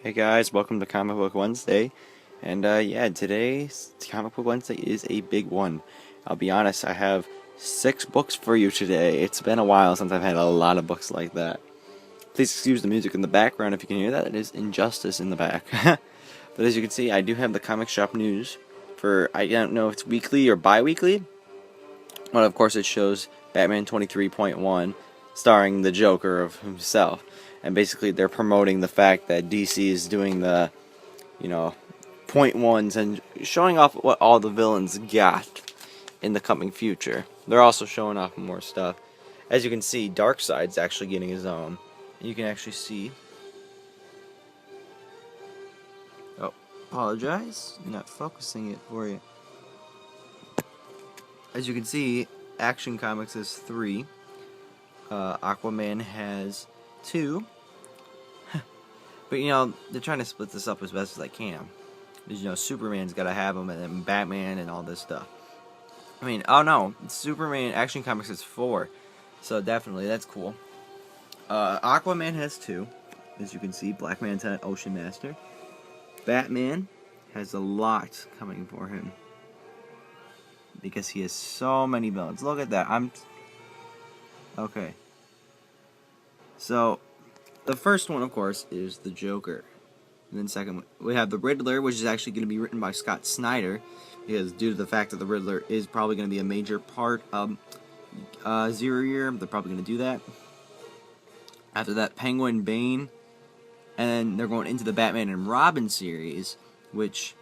Hey guys, welcome to Comic Book Wednesday. And yeah, today's Comic Book Wednesday is a big one. I'll be honest, I have 6 books for you today. It's been a while since I've had a lot of books like that. Please excuse the music in the background if you can hear that. It is Injustice in the back. But as you can see, I do have the comic shop news for, I don't know if it's weekly or bi-weekly. But of course it shows Batman 23.1 starring the Joker of himself. And basically they're promoting the fact that DC is doing the, point ones and showing off what all the villains got in the coming future. They're also showing off more stuff. As you can see, Darkseid's actually getting his own. You can actually see. Oh, apologize. Not focusing it for you. As you can see, Action Comics has 3. Aquaman has 2. But they're trying to split this up as best as they can. Because Superman's got to have them, and then Batman and all this stuff. I mean, oh no, Superman Action Comics is 4. So definitely, that's cool. Aquaman has 2. As you can see, Black Manta, Ocean Master. Batman has a lot coming for him. Because he has so many villains. Look at that. Okay. So, the first one, of course, is the Joker. And then second, we have the Riddler, which is actually going to be written by Scott Snyder. Because due to the fact that the Riddler is probably going to be a major part of Zero Year, they're probably going to do that. After that, Penguin, Bane. And then they're going into the Batman and Robin series, which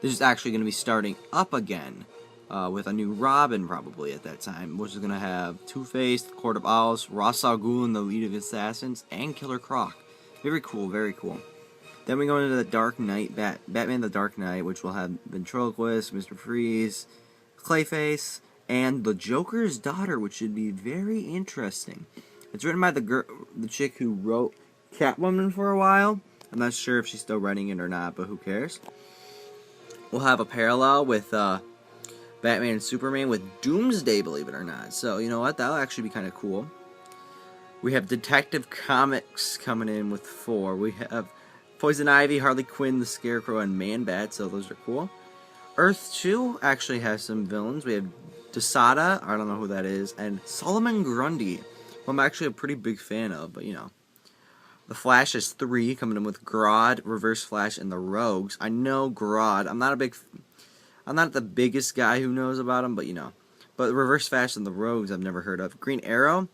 this is actually going to be starting up again. With a new Robin, probably, at that time, which is going to have Two-Face, the Court of Owls, Ra's al Ghul and the League of Assassins, and Killer Croc. Very cool, very cool. Then we go into the Dark Knight, Batman the Dark Knight, which will have Ventriloquist, Mr. Freeze, Clayface, and the Joker's daughter, which should be very interesting. It's written by the chick who wrote Catwoman for a while. I'm not sure if she's still writing it or not, but who cares. We'll have a parallel with Batman and Superman with Doomsday, believe it or not. So, you know what? That'll actually be kind of cool. We have Detective Comics coming in with 4. We have Poison Ivy, Harley Quinn, the Scarecrow, and Man-Bat, so those are cool. Earth 2 actually has some villains. We have Desada, I don't know who that is, and Solomon Grundy, who I'm actually a pretty big fan of, but The Flash is 3, coming in with Grodd, Reverse Flash, and the Rogues. I know Grodd. I'm not the biggest guy who knows about him, but But Reverse Flash and the Rogues I've never heard of. Green Arrow?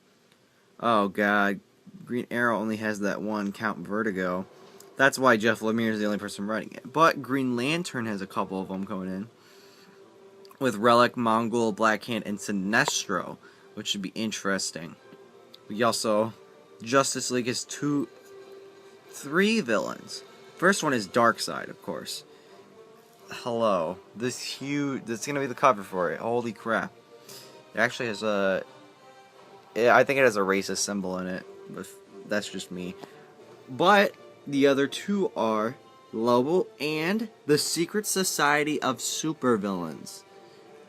Oh god. Green Arrow only has that one, Count Vertigo. That's why Jeff Lemire is the only person writing it. But Green Lantern has a couple of them coming in. With Relic, Mongol, Black Hand, and Sinestro, which should be interesting. We also... Justice League has 3 villains. First one is Darkseid, of course. Hello. This huge... That's going to be the cover for it. Holy crap. It actually has a... I think it has a racist symbol in it. But that's just me. But the other 2 are Lobo and the Secret Society of Supervillains.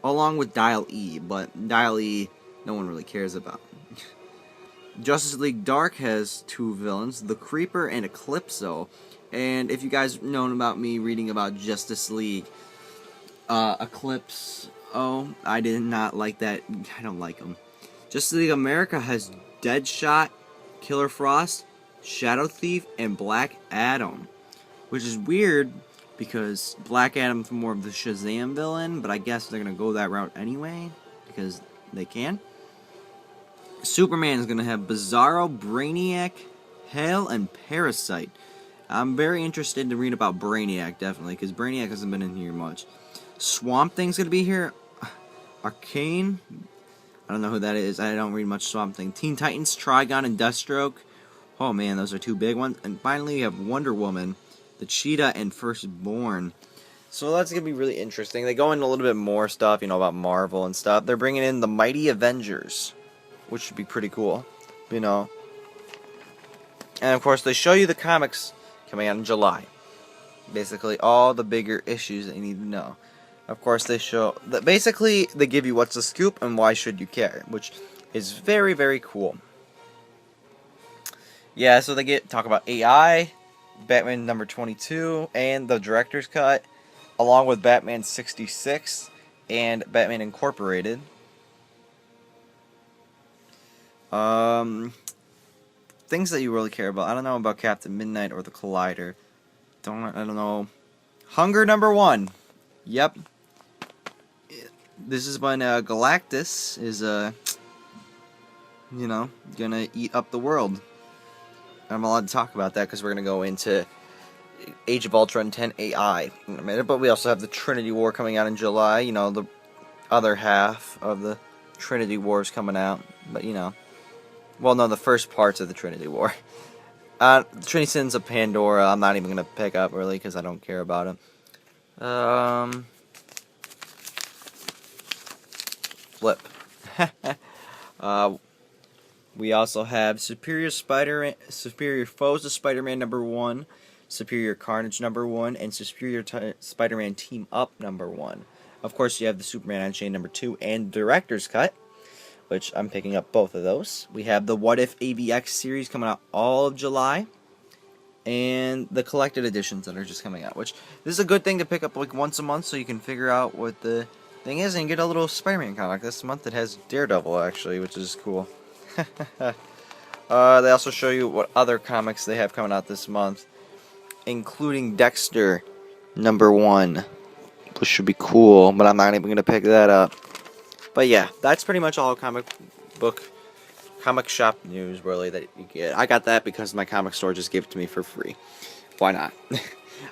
Along with Dial E. But Dial E, no one really cares about. Justice League Dark has 2 villains. The Creeper and Eclipso. And if you guys known about me reading about Justice League, Eclipse, I did not like that. I don't like him. Justice League America has Deadshot, Killer Frost, Shadow Thief, and Black Adam. Which is weird, because Black Adam's more of the Shazam villain, but I guess they're going to go that route anyway, because they can. Superman is going to have Bizarro, Brainiac, Hale, and Parasite. I'm very interested to read about Brainiac, definitely, because Brainiac hasn't been in here much. Swamp Thing's going to be here. Arcane. I don't know who that is. I don't read much Swamp Thing. Teen Titans, Trigon, and Deathstroke. Oh, man, those are 2 big ones. And finally, you have Wonder Woman, the Cheetah, and Firstborn. So that's going to be really interesting. They go into a little bit more stuff, about Marvel and stuff. They're bringing in the Mighty Avengers, which should be pretty cool, And, of course, they show you the comics coming out in July. Basically, all the bigger issues that you need to know. Of course, they show... Basically, they give you what's the scoop and why should you care, which is very, very cool. Yeah, so they talk about AI, Batman number 22 and the director's cut, along with Batman 66 and Batman Incorporated. Things that you really care about. I don't know about Captain Midnight or the Collider. I don't know. Hunger number 1. Yep. This is when Galactus is gonna eat up the world. I'm allowed to talk about that because we're gonna go into Age of Ultron 10 AI in a minute. But we also have the Trinity War coming out in July. You know, the other half of the Trinity War is coming out. But well, no, the first parts of the Trinity War. Trinity Sins of Pandora, I'm not even going to pick up, really, because I don't care about it. Flip. We also have Superior Foes of Spider-Man number 1, Superior Carnage number 1, and Superior Spider-Man Team Up number 1. Of course, you have the Superman Unchained number 2 and Director's Cut, which I'm picking up both of those. We have the What If AVX series coming out all of July, and the collected editions that are just coming out, which this is a good thing to pick up like once a month so you can figure out what the thing is and get a little Spider-Man comic. This month it has Daredevil, actually, which is cool. They also show you what other comics they have coming out this month, including Dexter number 1, which should be cool, but I'm not even going to pick that up. But yeah, that's pretty much all comic shop news, really, that you get. I got that because my comic store just gave it to me for free. Why not?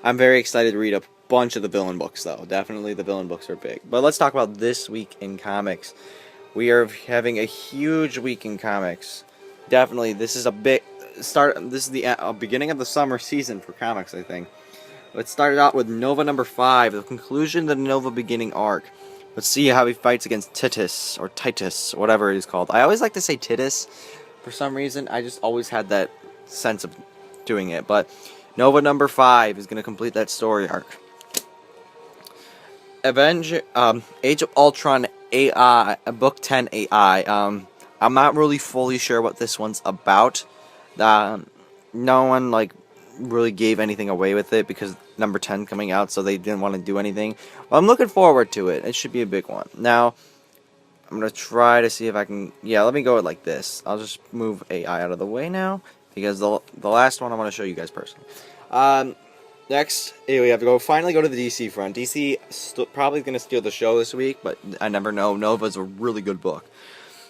I'm very excited to read a bunch of the villain books, though. Definitely the villain books are big. But let's talk about this week in comics. We are having a huge week in comics. Definitely, this is a big start. This is the beginning of the summer season for comics, I think. It started out with Nova number 5, the conclusion of the Nova beginning arc. Let's see how he fights against Titus, or Titus, whatever it is called. I always like to say Titus, for some reason. I just always had that sense of doing it. But Nova number 5 is going to complete that story arc. Age of Ultron AI, Book 10 AI. I'm not really fully sure what this one's about. No one, really gave anything away with it because number 10 coming out, so they didn't want to do anything. Well, I'm looking forward to it. It should be a big one. Now, I'm going to try to see if I can... Yeah, let me go with like this. I'll just move AI out of the way now, because the last one I want to show you guys personally. Next, we have to finally go to the DC front. DC probably going to steal the show this week, but I never know. Nova's a really good book.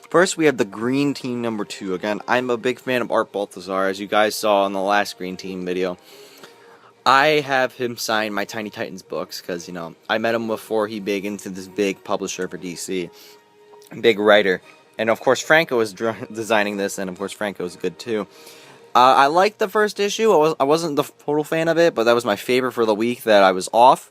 First, we have the Green Team number 2. Again, I'm a big fan of Art Baltazar, as you guys saw in the last Green Team video. I have him sign my Tiny Titans books because, I met him before he big into this big publisher for DC. Big writer. And, of course, Franco was designing this, and, of course, Franco is good, too. I liked the first issue. I wasn't the total fan of it, but that was my favorite for the week that I was off.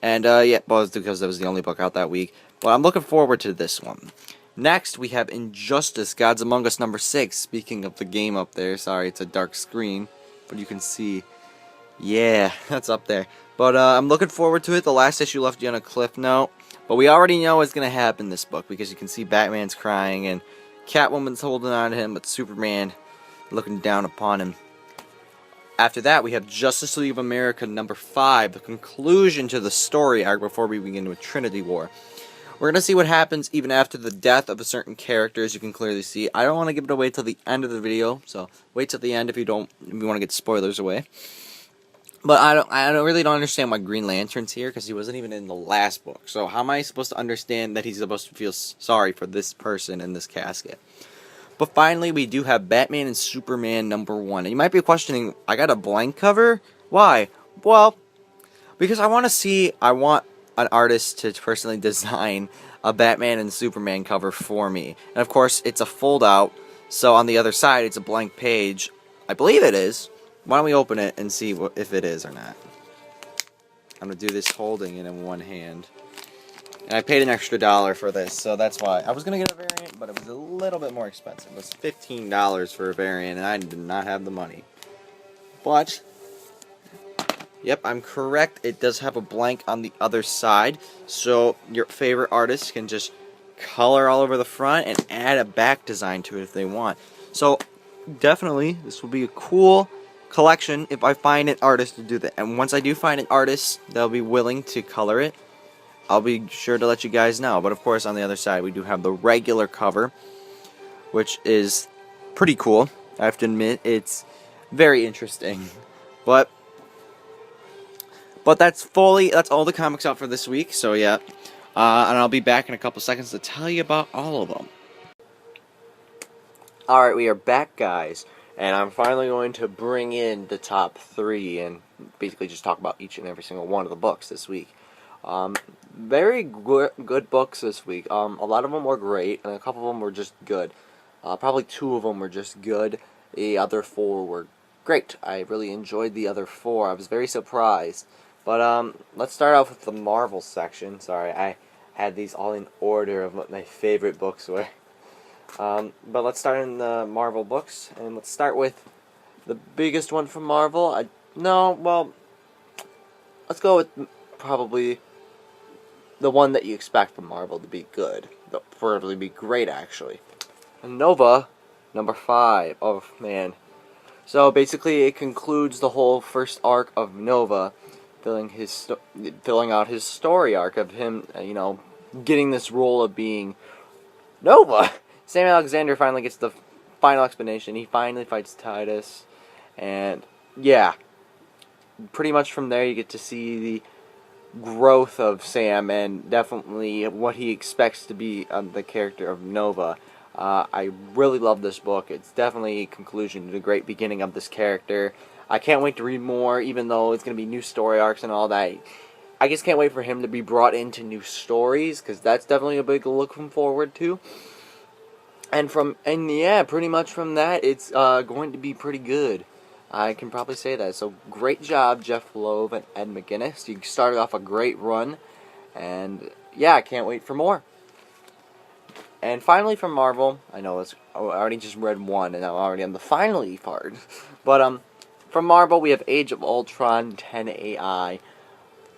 And, yeah, well, it's because that was the only book out that week. But I'm looking forward to this one. Next, we have Injustice, Gods Among Us number 6. Speaking of the game up there, sorry, it's a dark screen, but you can see, yeah, that's up there. But I'm looking forward to it. The last issue left you on a cliff note, but we already know what's going to happen in this book, because you can see Batman's crying, and Catwoman's holding on to him, but Superman looking down upon him. After that, we have Justice League of America number 5, the conclusion to the story arc before we begin with Trinity War. We're going to see what happens even after the death of a certain character, as you can clearly see. I don't want to give it away till the end of the video, so wait till the end if you want to get spoilers away. But I really don't understand why Green Lantern's here, because he wasn't even in the last book. So how am I supposed to understand that he's supposed to feel sorry for this person in this casket? But finally, we do have Batman and Superman number 1. And you might be questioning, I got a blank cover? Why? Well, because I want an artist to personally design a Batman and Superman cover for me. And of course, it's a fold-out, so on the other side, it's a blank page. I believe it is. Why don't we open it and see if it is or not. I'm going to do this holding it in one hand. And I paid an extra $1 for this, so that's why. I was going to get a variant, but it was a little bit more expensive. It was $15 for a variant, and I did not have the money. But... yep, I'm correct. It does have a blank on the other side, so your favorite artist can just color all over the front and add a back design to it if they want. So, definitely, this will be a cool collection if I find an artist to do that. And once I do find an artist that'll be willing to color it, I'll be sure to let you guys know. But of course, on the other side, we do have the regular cover, which is pretty cool. I have to admit, it's very interesting. But that's all the comics out for this week. So yeah, and I'll be back in a couple seconds to tell you about all of them. Alright, we are back, guys, and I'm finally going to bring in the top 3 and basically just talk about each and every single one of the books this week. Very good books this week. A lot of them were great, and a couple of them were just good. Probably 2 of them were just good. The other 4 were great. I really enjoyed the other 4. I was very surprised. But let's start off with the Marvel section. Sorry, I had these all in order of what my favorite books were. But let's start in the Marvel books, and let's start with the biggest one from Marvel. Let's go with probably the one that you expect from Marvel to be good, for it to be great, actually. Nova, number 5. Oh man! So basically, it concludes the whole first arc of Nova, filling out his story arc of him, getting this role of being Nova. Sam Alexander finally gets the final explanation. He finally fights Titus, and yeah, pretty much from there you get to see the growth of Sam and definitely what he expects to be the character of Nova. I really love this book. It's definitely a conclusion to the great beginning of this character. I can't wait to read more, even though it's going to be new story arcs and all that. I just can't wait for him to be brought into new stories, because that's definitely a big looking forward to. And pretty much from that, it's going to be pretty good. I can probably say that. So great job, Jeff Loeb and Ed McGuinness. You started off a great run, and yeah, I can't wait for more. And finally, from Marvel, I already just read one, and I'm already on the finally part. But from Marvel, we have Age of Ultron 10AI.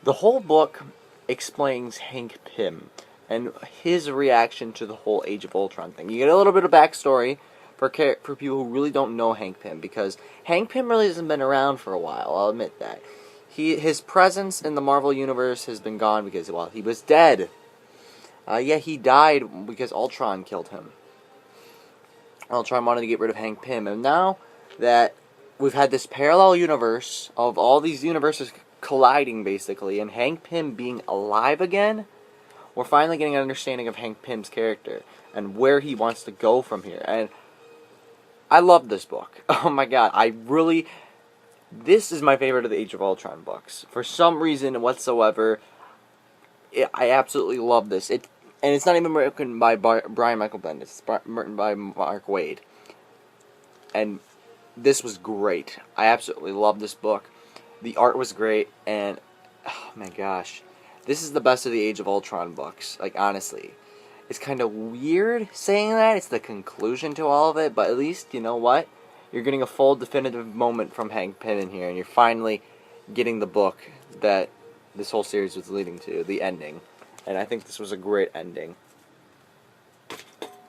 The whole book explains Hank Pym and his reaction to the whole Age of Ultron thing. You get a little bit of backstory for people who really don't know Hank Pym, because Hank Pym really hasn't been around for a while, I'll admit that. His presence in the Marvel Universe has been gone because, well, he was dead. He died because Ultron killed him. Ultron wanted to get rid of Hank Pym, and now that we've had this parallel universe of all these universes colliding, basically, and Hank Pym being alive again, we're finally getting an understanding of Hank Pym's character and where he wants to go from here. And I love this book. Oh my god, this is my favorite of the Age of Ultron books. For some reason whatsoever, I absolutely love this. And it's not even written by Brian Michael Bendis. It's written by Mark Waid. And this was great. I absolutely love this book. The art was great, and oh my gosh, this is the best of the Age of Ultron books. Like, honestly, it's kind of weird saying that. It's the conclusion to all of it, but at least, you know what? You're getting a full definitive moment from Hank Pym in here, and you're finally getting the book that this whole series was leading to, the ending. And I think this was a great ending.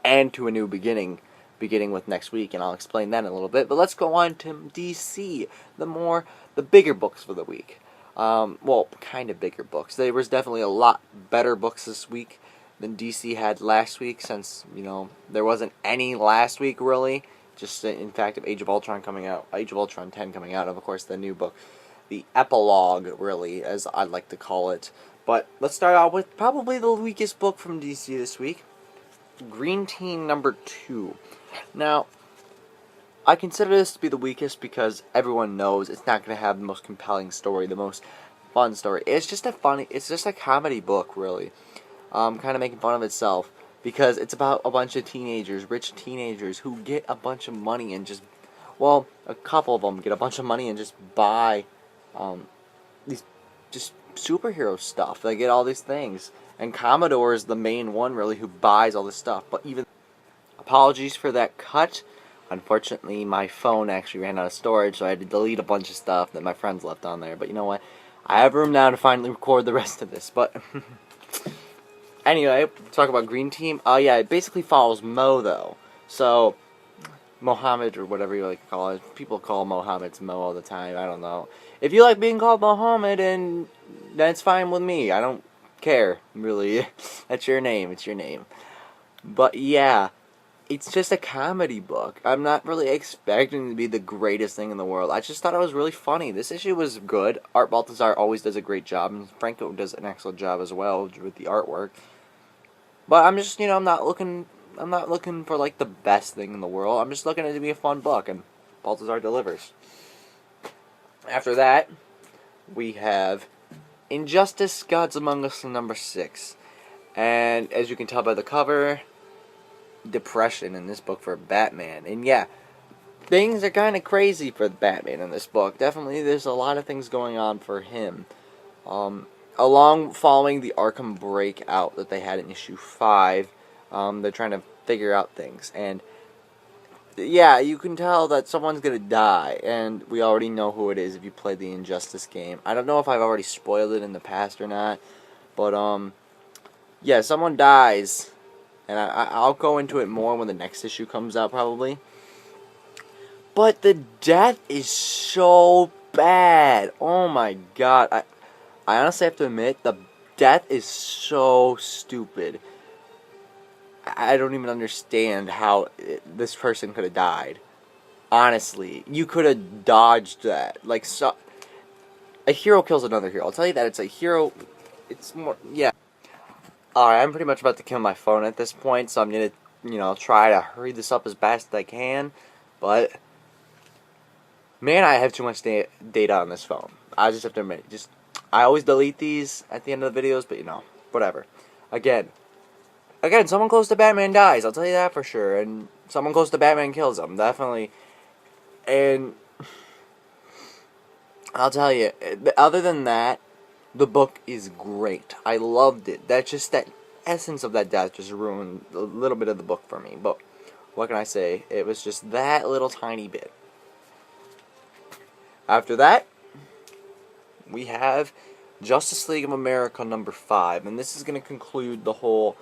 And to a new beginning with next week, and I'll explain that in a little bit. But let's go on to DC, the bigger books for the week. Kind of bigger books. There was definitely a lot better books this week than DC had last week, since, there wasn't any last week, really. Just, in fact, of Age of Ultron 10 coming out, of course, the new book. The epilogue, really, as I'd like to call it. But let's start out with probably the weakest book from DC this week, Green Team number 2. Now, I consider this to be the weakest because everyone knows it's not going to have the most compelling story, the most fun story. It's just a comedy book, really. Kind of making fun of itself, because it's about a bunch of teenagers, rich teenagers, who get a bunch of money and a couple of them get a bunch of money and just buy these just superhero stuff. They get all these things, and Commodore is the main one, really, who buys all this stuff. But even apologies for that cut. Unfortunately, my phone actually ran out of storage, so I had to delete a bunch of stuff that my friends left on there. But you know what? I have room now to finally record the rest of this. But anyway, talk about Green Team. It basically follows Mo, though. So Mohammed, or whatever you like to call it. People call Mohammed's Mo all the time. I don't know. If you like being called Mohammed, and that's fine with me. I don't care, really. That's your name. It's your name. But yeah, it's just a comedy book. I'm not really expecting it to be the greatest thing in the world. I just thought it was really funny. This issue was good. Art Baltazar always does a great job, and Franco does an excellent job as well with the artwork. But I'm just, I'm not looking for like the best thing in the world. I'm just looking at it to be a fun book, and Baltazar delivers. After that, we have Injustice: Gods Among Us number 6. And as you can tell by the cover, depression in this book for Batman. And yeah, things are kind of crazy for Batman in this book. Definitely, there's a lot of things going on for him. Along following the Arkham breakout that they had in issue 5, they're trying to figure out things. And yeah, you can tell that someone's gonna die, and we already know who it is if you play the Injustice game. I don't know if I've already spoiled it in the past or not, but yeah, someone dies, and I'll go into it more when the next issue comes out, probably. But the death is so bad. Oh my god. I honestly have to admit, the death is so stupid. I don't even understand how this person could have died. Honestly, you could have dodged that. Like, so, a hero kills another hero. I'll tell you that it's a hero. It's more, yeah. Alright, I'm pretty much about to kill my phone at this point, so I'm gonna, try to hurry this up as best as I can. But, man, I have too much data on this phone. I just have to admit, I always delete these at the end of the videos, but whatever. Again, someone close to Batman dies, I'll tell you that for sure. And someone close to Batman kills him, definitely. And I'll tell you, other than that, the book is great. I loved it. That's just that essence of that death just ruined a little bit of the book for me. But what can I say? It was just that little tiny bit. After that, we have Justice League of America number 5. And this is going to conclude the whole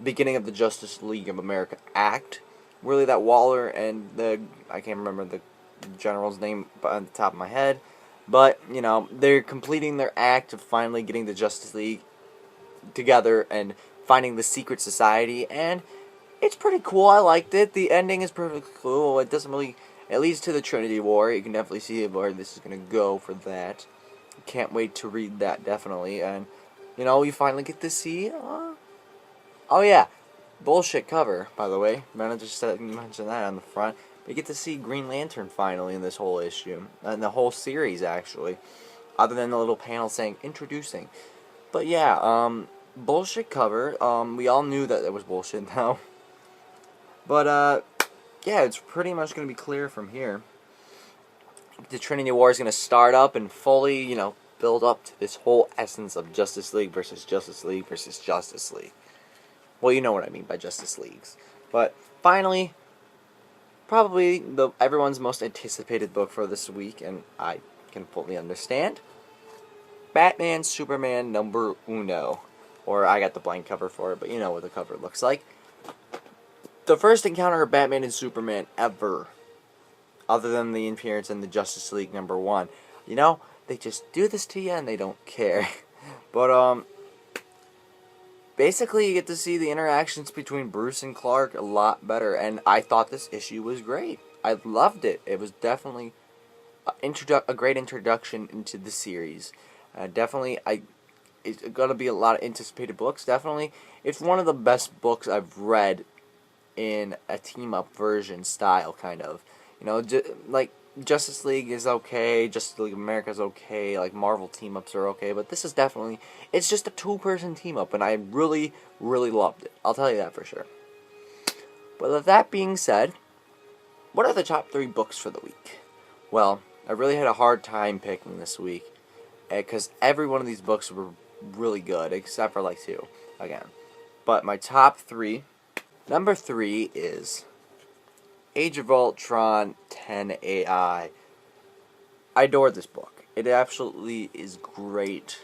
beginning of the Justice League of America act. Really, that Waller and I can't remember the general's name on the top of my head. But, they're completing their act of finally getting the Justice League together and finding the secret society. And it's pretty cool. I liked it. The ending is pretty cool. It doesn't really... It leads to the Trinity War. You can definitely see where this is going to go for that. Can't wait to read that, definitely. And, we finally get to see... oh, yeah. Bullshit cover, by the way. I just mention that on the front. We get to see Green Lantern finally in this whole issue. And the whole series, actually. Other than the little panel saying, introducing. But yeah, bullshit cover. We all knew that it was bullshit now. But, yeah, it's pretty much going to be clear from here. The Trinity War is going to start up and fully, build up to this whole essence of Justice League versus Justice League versus Justice League. Well, you know what I mean by Justice Leagues. But finally, probably everyone's most anticipated book for this week, and I can fully understand. Batman Superman number 1. Or I got the blank cover for it, but you know what the cover looks like. The first encounter of Batman and Superman ever, other than the appearance in the Justice League number 1. They just do this to you and they don't care. But, basically, you get to see the interactions between Bruce and Clark a lot better, and I thought this issue was great. I loved it. It was definitely a great introduction into the series. Definitely, it's going to be a lot of anticipated books. Definitely, it's one of the best books I've read in a team-up version style, kind of. Like, Justice League is okay, Justice League of America is okay, like Marvel team-ups are okay, but this is definitely, it's just a 2-person team-up, and I really, really loved it. I'll tell you that for sure. But with that being said, what are the top 3 books for the week? Well, I really had a hard time picking this week, because every one of these books were really good, except for like 2, again. But my top 3, number 3 is Age of Ultron 10 AI. I adore this book. It absolutely is great.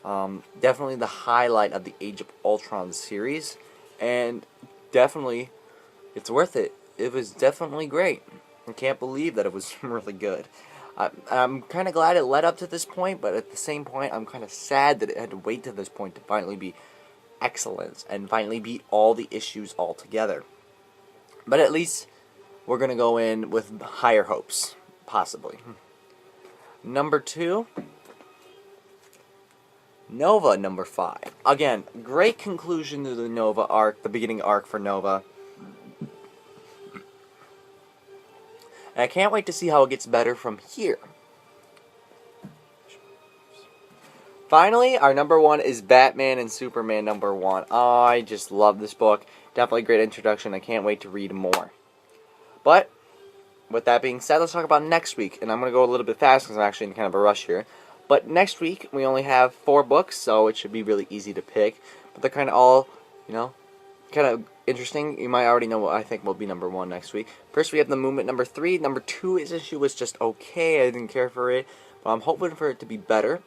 Definitely the highlight of the Age of Ultron series. And definitely, it's worth it. it was definitely great. I can't believe that it was really good. I'm kind of glad it led up to this point, but at the same point, I'm kind of sad that it had to wait to this point to finally be excellence and finally beat all the issues altogether. But at least we're going to go in with higher hopes, possibly. Number 2, Nova number 5. Again, great conclusion to the Nova arc, the beginning arc for Nova. And I can't wait to see how it gets better from here. Finally, our number 1 is Batman and Superman number 1. Oh, I just love this book. Definitely a great introduction. I can't wait to read more. But, with that being said, let's talk about next week. And I'm going to go a little bit fast because I'm actually in kind of a rush here. But next week, we only have 4 books, so it should be really easy to pick. But they're kind of all, kind of interesting. You might already know what I think will be number 1 next week. First, we have The Movement number 3. Number 2 issue was just okay. I didn't care for it. But I'm hoping for it to be better.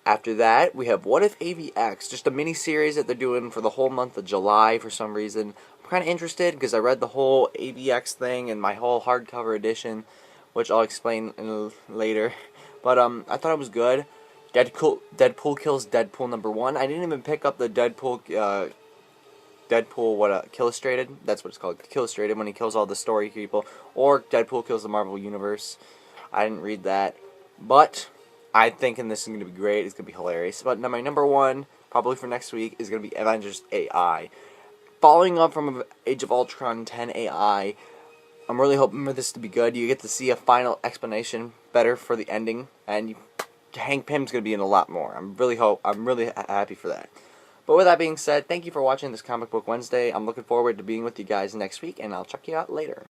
After that, we have What If AVX, just a mini-series that they're doing for the whole month of July for some reason. I'm kind of interested because I read the whole AVX thing and my whole hardcover edition, which I'll explain later. But I thought it was good. Deadpool kills Deadpool number 1. I didn't even pick up the Deadpool Killustrated. That's what it's called, Killustrated, when he kills all the story people. Or Deadpool kills the Marvel Universe. I didn't read that. But I'm thinking this is going to be great. It's going to be hilarious. But my number 1, probably for next week, is going to be Avengers AI. Following up from Age of Ultron 10 AI, I'm really hoping for this to be good. You get to see a final explanation better for the ending. And Hank Pym's going to be in a lot more. I'm really happy for that. But with that being said, thank you for watching this Comic Book Wednesday. I'm looking forward to being with you guys next week, and I'll check you out later.